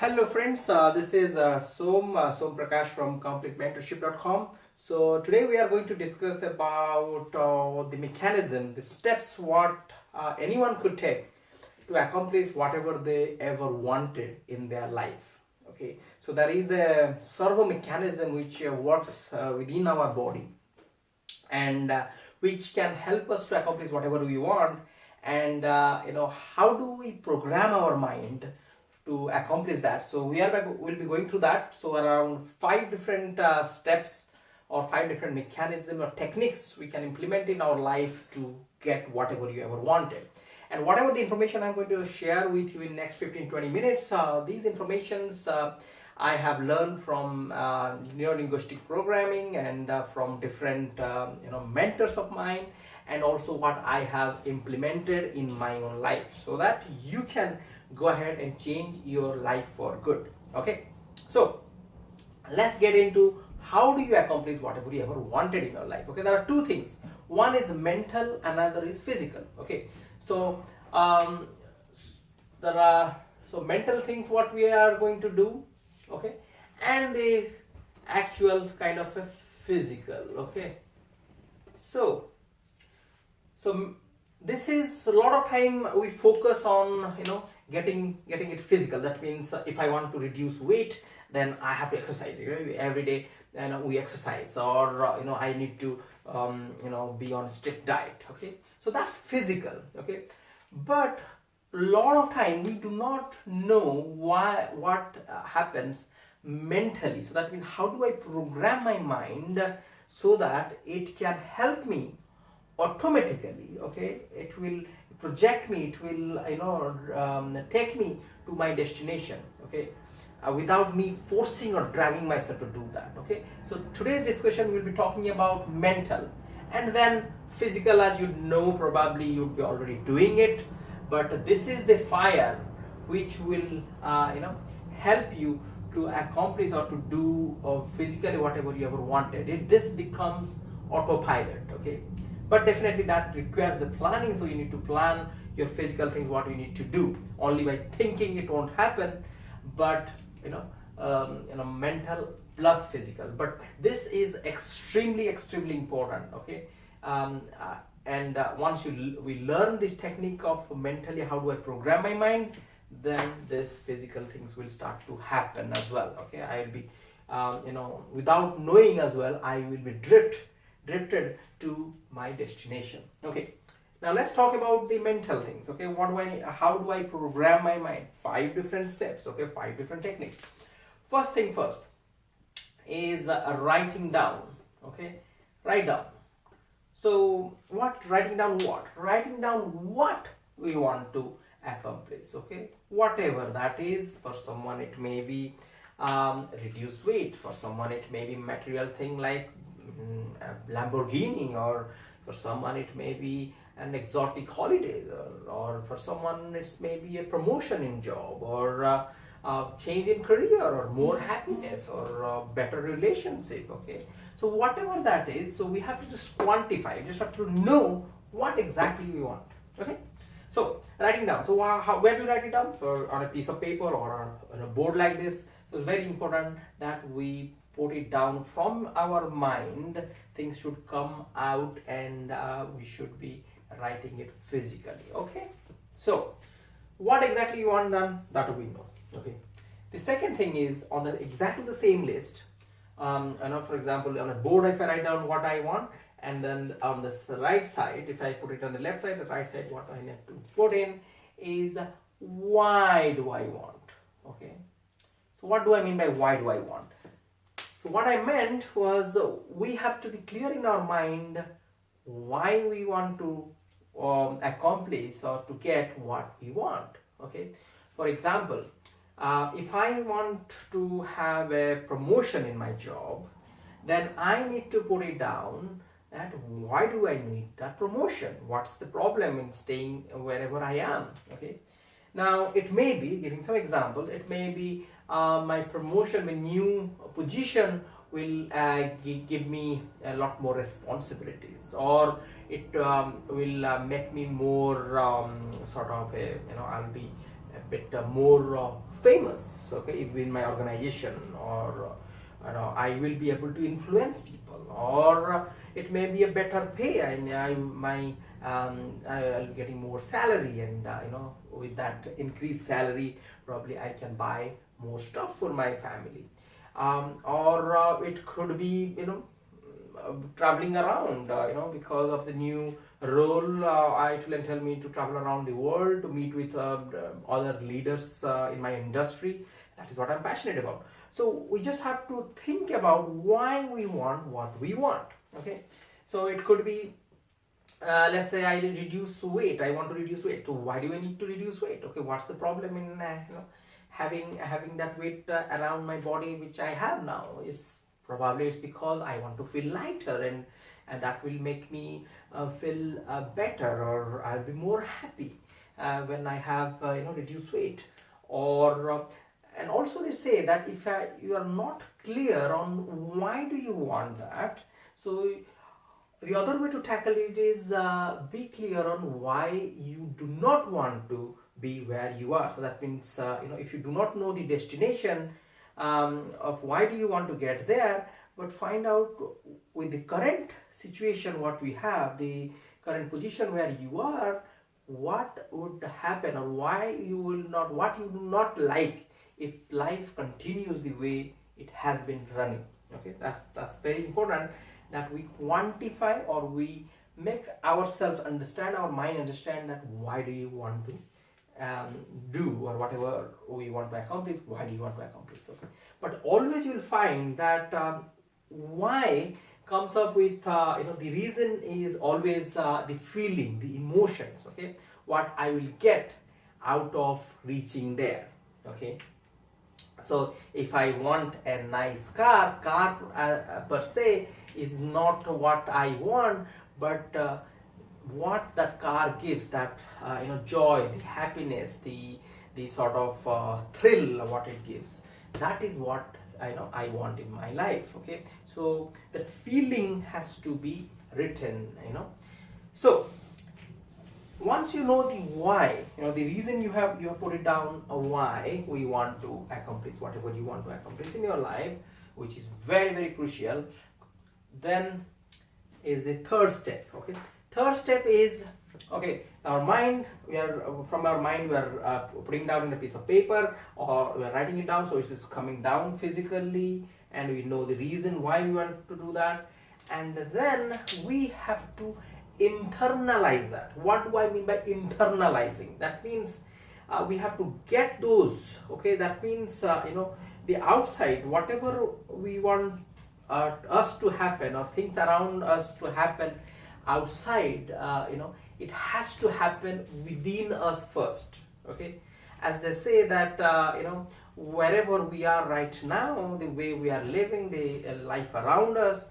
Hello friends, this is Som Prakash from CompleteMentorship.com. So today we are going to discuss about the mechanism, the steps what anyone could take to accomplish whatever they ever wanted in their life. Okay, so there is a servo mechanism which works within our body and which can help us to accomplish whatever we want. And how do we program our mind to accomplish that? So we'll be going through that. So around five different steps or five different mechanisms or techniques we can implement in our life to get whatever you ever wanted. And whatever the information I'm going to share with you in next 15-20 minutes, these informations I have learned from neurolinguistic programming and from different mentors of mine, and also what I have implemented in my own life, so that you can go ahead and change your life for good. Okay, so let's get into how do you accomplish whatever you ever wanted in your life. Okay, there are two things. One is mental, another is physical. Okay, so there are mental things what we are going to do. Okay, and the actual kind of a physical. Okay, so this is a lot of time we focus on getting it physical. That means if I want to reduce weight, then I have to exercise every day, and we exercise, or I need to be on a strict diet. Okay, so that's physical. Okay, but a lot of time we do not know what happens mentally. So that means how do I program my mind so that it can help me automatically. Okay, it will project me, it will take me to my destination. Okay, without me forcing or dragging myself to do that. Okay, so today's discussion will be talking about mental, and then physical, as you know, probably you'd be already doing it, but this is the fire which will help you to accomplish or to do physically whatever you ever wanted. This becomes autopilot. Okay, but definitely that requires the planning. So you need to plan your physical things, what you need to do. Only by thinking it won't happen, but mental plus physical. But this is extremely important. Okay, and once we learn this technique of mentally, how do I program my mind, then this physical things will start to happen as well. Okay, I will be without knowing as well, I will be drifted to my destination. Okay, now let's talk about the mental things. Okay, how do I program my mind? Five different steps. Okay, five different techniques. First thing first is writing down. Okay, write down. So writing down what we want to accomplish. Okay, whatever that is. For someone it may be reduce weight. For someone it may be material thing like a Lamborghini, or for someone it may be an exotic holiday, or for someone it's maybe a promotion in job, or change in career, or more happiness, or better relationship. Okay, so whatever that is, so we have to just quantify, just have to know what exactly we want. Okay, so writing down. So where do you write it down? So on a piece of paper or on a board like this. So it's very important that we put it down from our mind. Things should come out, and we should be writing it physically. Okay, so what exactly you want done, that we know. Okay, the second thing is on exactly the same list. For example, on a board, if I write down what I want, and then on the right side, if I put it on the left side, the right side, what I need to put in is why do I want. Okay, so what do I mean by why do I want? So what I meant was we have to be clear in our mind why we want to accomplish or to get what we want. Okay, for example, if I want to have a promotion in my job, then I need to put it down that why do I need that promotion? What's the problem in staying wherever I am? Okay, now it may be, giving some example, it may be my promotion, my new position will give me a lot more responsibilities, or it will make me more sort of I'll be a bit more famous, okay, within my organization, or I will be able to influence people, or it may be a better pay. I'll be getting more salary, and with that increased salary, probably I can buy more stuff for my family, or it could be traveling around, because of the new role. It will entail me to travel around the world to meet with other leaders in my industry. That is what I'm passionate about. So we just have to think about why we want what we want. Okay, so it could be, let's say I reduce weight. I want to reduce weight. So why do I need to reduce weight? Okay, what's the problem in having that weight around my body which I have now? It's because I want to feel lighter, and that will make me feel better, or I'll be more happy when I have reduced weight. Or and also they say that if you are not clear on why do you want that, so the other way to tackle it is be clear on why you do not want to be where you are. So that means if you do not know the destination of why do you want to get there, but find out with the current situation what we have, the current position where you are, what would happen, or why you will not, what you do not like if life continues the way it has been running. Okay, that's very important, that we quantify, or we make ourselves understand, our mind understand, that why do you want to do, or whatever we want to accomplish, why do you want to accomplish. Okay, but always you'll find that why comes up with the reason is always the feeling, the emotions. Okay, what I will get out of reaching there. Okay, so if I want a nice car per se is not what I want, but what that car gives, that joy, the happiness, the sort of thrill what it gives, that is what I want in my life. Okay, so that feeling has to be written. So once you know the why, the reason, you have put it down, a why we want to accomplish whatever you want to accomplish in your life, which is very, very crucial. Then is the third step. Okay, third step is, okay, our mind, from our mind we are putting down in a piece of paper, or we are writing it down, so it is coming down physically, and we know the reason why we want to do that, and then we have to internalize that. What do I mean by internalizing? That means we have to get those. Okay, that means the outside, whatever we want us to happen, or things around us to happen outside, it has to happen within us first. Okay, as they say that wherever we are right now, the way we are living, the life around us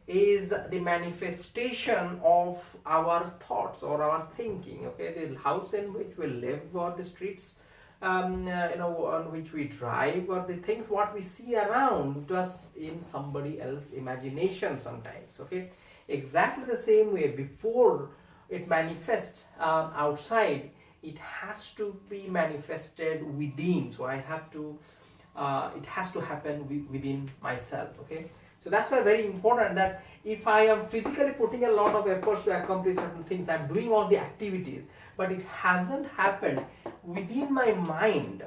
is the manifestation of our thoughts or our thinking. Okay, the house in which we live, or the streets on which we drive, or the things what we see around us in somebody else's imagination sometimes. Okay, exactly the same way, before it manifests outside, it has to be manifested within. So I have to it has to happen within myself. Okay, so that's why very important that if I am physically putting a lot of efforts to accomplish certain things, I'm doing all the activities, but it hasn't happened within my mind,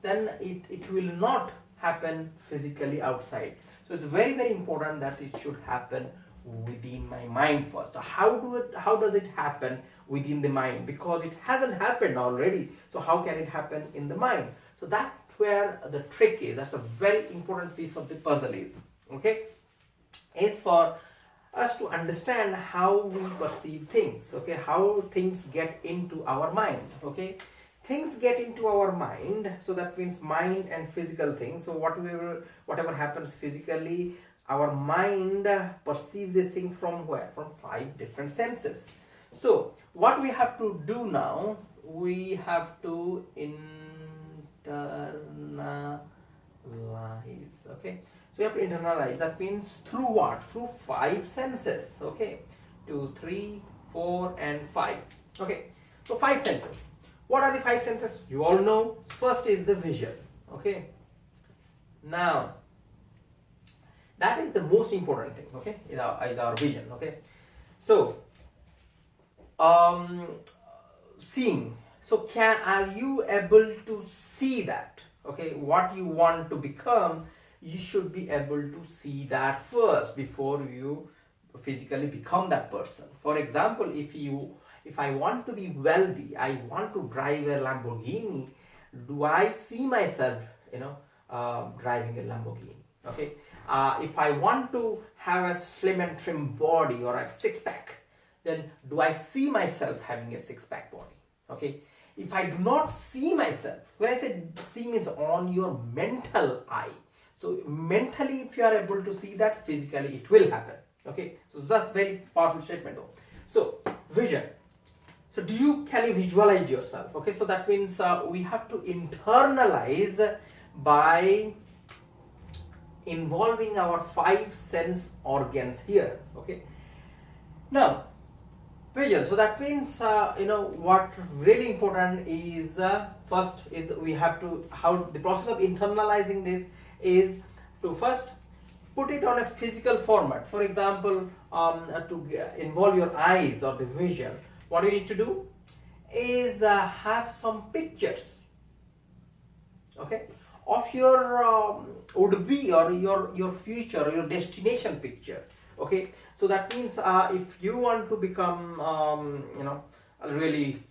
then it will not happen physically outside. So it's very, very important that it should happen within my mind first. How does it happen within the mind? Because it hasn't happened already, so how can it happen in the mind? So that's where the trick is. That's a very important piece of the puzzle is. Okay, is for us to understand how we perceive things. Okay, how things get into our mind. Okay, things get into our mind, so that means mind and physical things. So whatever happens physically, our mind perceives these things from where? From 5 different senses. So what we have to do now, we have to internalize. Okay, so we have to internalize. That means through what? Through 5 senses. Okay, 2, 3, 4 and 5. Okay, so 5 senses. What are the five senses? You all know. First is the vision. Okay. Now, that is the most important thing. Okay, is our vision. Okay. So, seeing. So, are you able to see that? Okay, what you want to become, you should be able to see that first before you physically become that person. For example, if I want to be wealthy, I want to drive a Lamborghini, do I see myself, driving a Lamborghini? Okay. If I want to have a slim and trim body or a six-pack, then do I see myself having a six-pack body? Okay. If I do not see myself, when I say see means on your mental eye. So mentally, if you are able to see that, physically it will happen. Okay. So that's very powerful statement though. So vision. So can you visualize yourself? Okay. So that means we have to internalize by involving our five sense organs here. Okay. Now, vision. So that means what really important is first is we have to the process of internalizing this is to first put it on a physical format. For example, to involve your eyes or the vision, what you need to do is have some pictures, okay, of your would-be or your future or your destination picture. Okay, so that means if you want to become a really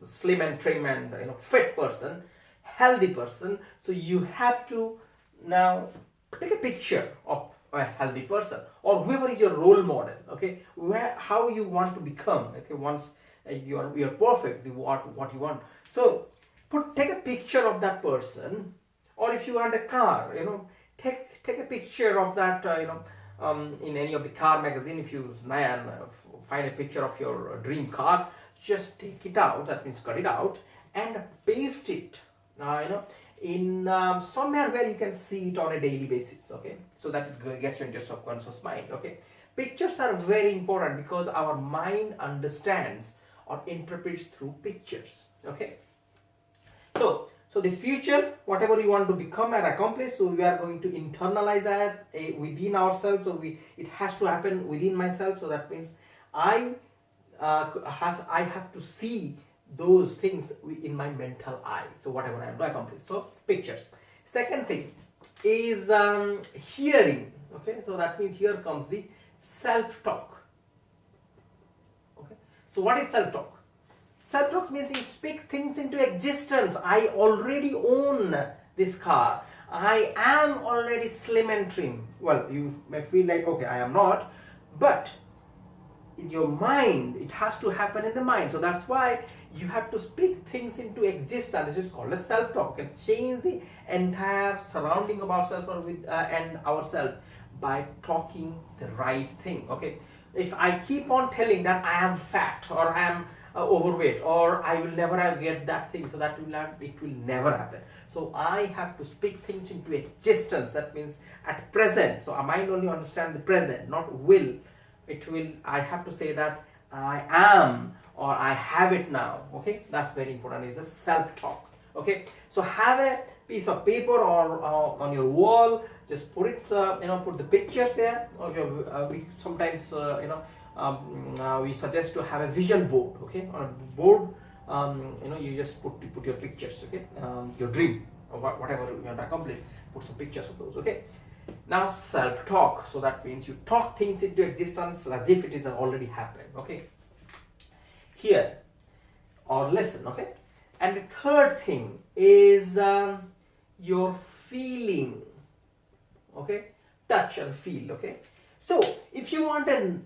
slim and trim and fit person, healthy person, so you have to now take a picture of a healthy person or whoever is your role model. Okay, how you want to become. Okay, once you're perfect, what you want. So take a picture of that person, or if you want a car, take a picture of that. In any of the car magazine, if you find a picture of your dream car, just take it out. That means cut it out and paste it. In somewhere where you can see it on a daily basis. Okay, so that it gets into your subconscious mind. Okay, pictures are very important because our mind understands or interprets through pictures. Okay, so the future, whatever you want to become and accomplish, so we are going to internalize that within ourselves. So it has to happen within myself. So that means I have to see those things in my mental eye. So whatever I have to accomplish. So pictures. Second thing is hearing. Okay, so that means here comes the self-talk. Okay, so what is self-talk? Self-talk means you speak things into existence. I already own this car. I am already slim and trim. Well, you may feel like, okay, I am not, but in your mind, it has to happen in the mind. So that's why you have to speak things into existence. This is called a self-talk. You can change the entire surrounding of ourselves and ourselves by talking the right thing. Okay, if I keep on telling that I am fat or I am overweight or I will never get that thing, so it will never happen. So I have to speak things into existence. That means at present. So our mind only understands the present, not will. I have to say that I am or I have it now. Okay, that's very important. Is the self-talk. Okay, so have a piece of paper or on your wall. Just put it. Put the pictures there. Or we sometimes we suggest to have a vision board. Okay, on a board, you just put your pictures. Okay, your dream or whatever you want to accomplish. Put some pictures of those. Okay. Now self-talk. So that means you talk things into existence as if it is already happened. Okay. Hear or listen. Okay. And the third thing is your feeling. Okay. Touch and feel. Okay. So if you want a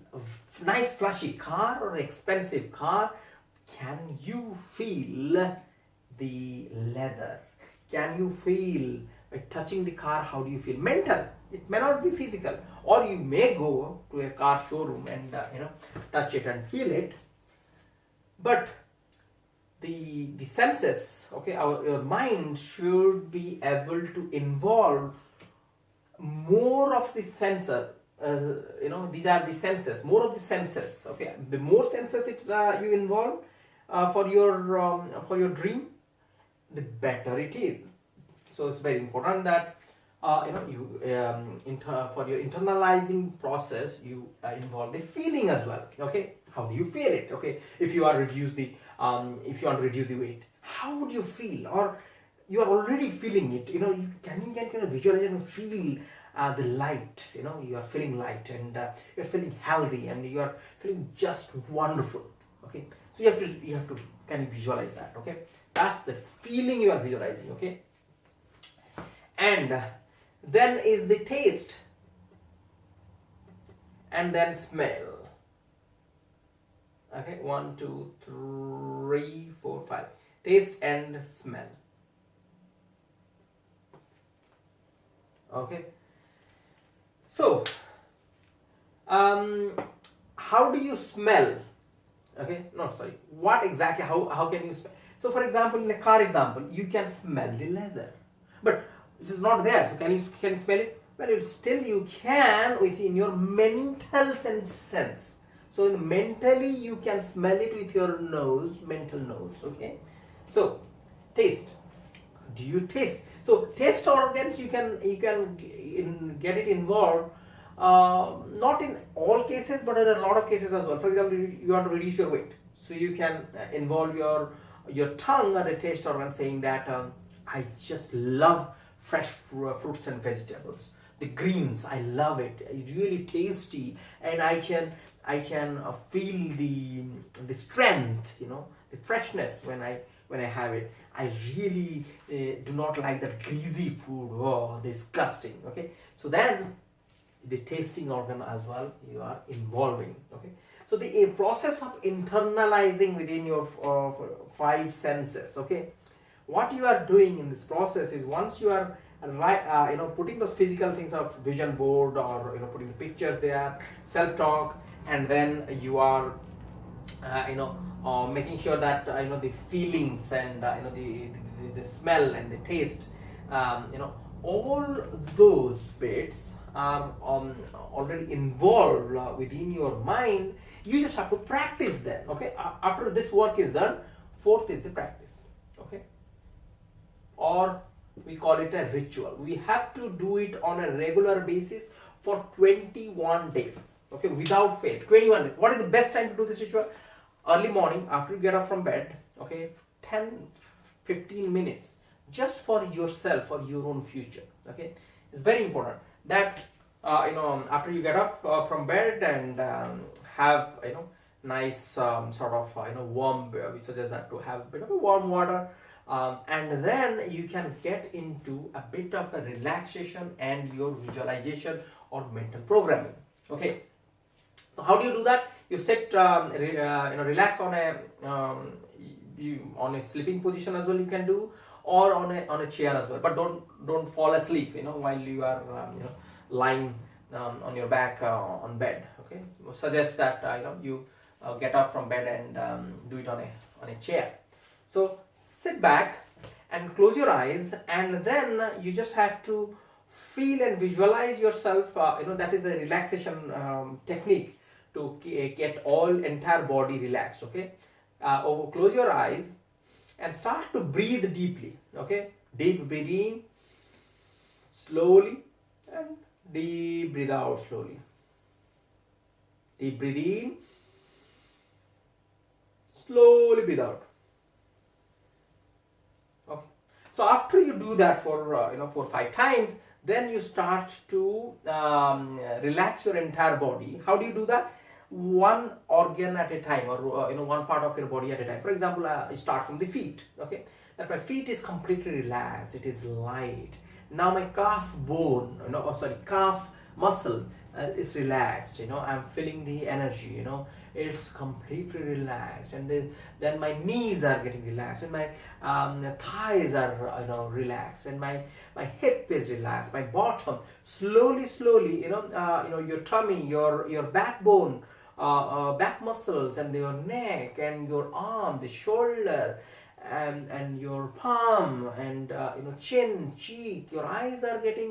nice flashy car or expensive car, can you feel the leather? Can you feel by touching the car? How do you feel? Mental. It may not be physical. Or you may go to a car showroom and touch it and feel it. But the senses, okay, your mind should be able to involve more of the sensor. These are the senses, more of the senses. Okay, the more senses you involve, for your dream, the better it is. So it's very important that for your internalizing process, you involve the feeling as well. Okay, how do you feel it? Okay, if you are if you want to reduce the weight, how would you feel? Or you are already feeling it. You can kind of visualize and feel the light. You are feeling light, and you are feeling healthy, and you are feeling just wonderful. Okay, so you have to kind of visualize that. Okay, that's the feeling you are visualizing. Okay, and then is the taste, and then smell. Okay, 1 2 3 4 5. Taste and smell. Okay, so how do you smell? Okay, no, sorry, what exactly, how can you smell? So for example, in a car example, you can smell the leather, but it is not there. So can you smell it? Well, still you can within your mental sense. So mentally you can smell it with your mental nose. Okay, so taste. Do you taste? So taste organs, you can get it involved, not in all cases, but in a lot of cases as well. For example, you want to reduce your weight, so you can involve your tongue or a taste organ, saying that I just love fresh fruits and vegetables. The greens, I love it. It's really tasty, and I can feel the strength, the freshness when I have it. I really do not like that greasy food. Oh, disgusting. Okay, so then the tasting organ as well you are involving. Okay, so the process of internalizing within your 5 senses. Okay, what you are doing in this process is, once you are putting those physical things of vision board, or putting the pictures there, self-talk, and then you are making sure that the feelings, and the smell and the taste, all those bits are already involved within your mind. You just have to practice them. Okay, after this work is done, fourth is the practice. Okay, or we call it a ritual. We have to do it on a regular basis for 21 days. Okay, without fail, 21 days. What is the best time to do this ritual? Early morning, after you get up from bed. Okay, 10-15 minutes, just for yourself, for your own future. Okay, it's very important that after you get up from bed, and have nice sort of warm, we suggest that to have a bit of a warm water, and then you can get into a bit of a relaxation and your visualization or mental programming. Okay, so how do you do that? You sit relax on a sleeping position as well, you can do, or on a chair as well, but don't fall asleep while you are lying on your back on bed. Okay, suggest that you get up from bed and do it on a chair. So sit back and close your eyes, and then you just have to feel and visualize yourself. That is a relaxation technique to get entire body relaxed. Okay, close your eyes and start to breathe deeply. Okay, deep breathe in slowly, and deep breathe out slowly. Deep breathe in, slowly breathe out. Okay, so after you do that for 4 or 5 times, then you start to relax your entire body. How do you do that? One organ at a time, or one part of your body at a time. For example, you start from the feet. Okay, that my feet is completely relaxed, it is light. Now my calf bone, calf muscle is relaxed. I'm feeling the energy. It's completely relaxed, and then my knees are getting relaxed, and my thighs are relaxed, and my hip is relaxed, my bottom slowly, your tummy, your backbone, back muscles, and your neck, and your arm, the shoulder, and your palm, and chin, cheek, your eyes are getting